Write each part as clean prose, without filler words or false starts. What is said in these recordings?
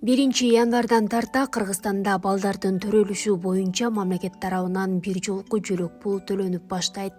1 январдан тарта Кыргызстанда балдардын төрөлүшү боюнча мамлекет тарабынан бир жолку жөлөк пул төлөнүп баштайт.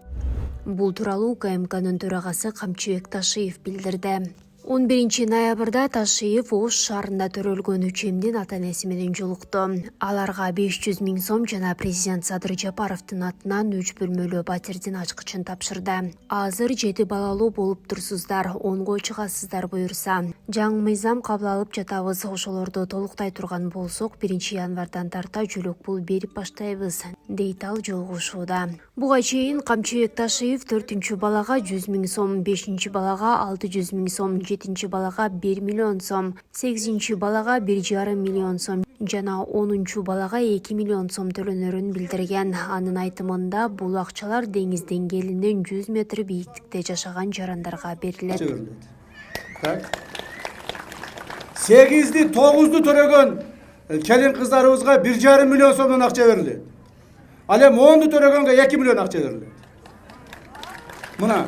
Бул тууралуу УКМКнын төрагасы Камчыбек Ташиев билдирди. 11 ноябрда Ташиев Ош шаарында төрөлгөн 3 эмдин ата-энеси менен жолукту. Аларга 500 000 сом жана президент Садыр Жапаровдун атынан 3 бөлмөлүү батирдин ачкычын тапшырды. Азыр 7 балалуу болуп турсуздар, 10го чыгасыздар буюрса. Жаңы мыйзам кабыл алып жатабыз. Ошолорду толуктай турган болсок, 1 январдан тарта жөлөк пул берип баштайбыз, дейт ал жолугушууда. Буга чейин Камчыбек Ташиев 4-балага 100 000 сом, 5-балага 600 000 сом, 7-балага 1 миллион сом, 8-балага 1,5 миллион сом жана 10-балага 2 миллион сом төлөнөрүн билдирген. Анын айтымында бул акчалар деңиз деңгээлинен 100 метр бийиктикте жашаган жарандарга берилет. 8'di 9'du төрөгөн келин кыздарыбызга 1,5 миллион сомдон акча берилет. Ал эми 10'ду төрөгөнгө 2 миллион акча берилет. Мына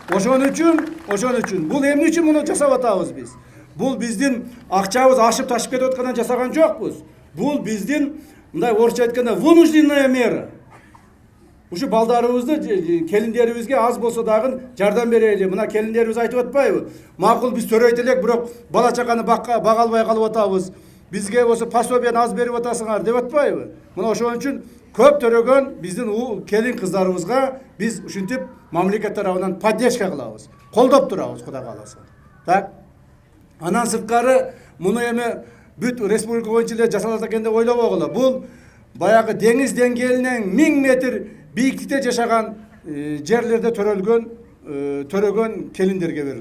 ошон үчүн бул эмне үчүн муну жасап атабыз биз? Бул биздин акчабыз ашып ташып кетип аткандан жасаган жокпуз. Бул биздин мындай орусча айтканда вынужденная мера. Ушу балдарыбызды, келиндерибизге аз болсо дагы жардам берели. Мына келиндерибиз айтып атпайбы? Макул биз төрөйт элек, бирок бала чаканы бага албай калып атабыз. Бизге болсо пособияны аз берип атасыңар деп атпайбы? Мына ошон үчүн көп төрөгөн биздин келин кыздарыбызга биз ушинтип мамлекет тарабынан поддержка кылабыз. Колдоп турабыз, Кудай кааласа. Так. Анан сырткары муну эми бүт республика боюнча эле жасалат экен деп ойлобогула. Бул баягы деңиз деңгээлинен 1000 метр бийиктикте жашаган жерлерде төрөгөн келиндерге берилет.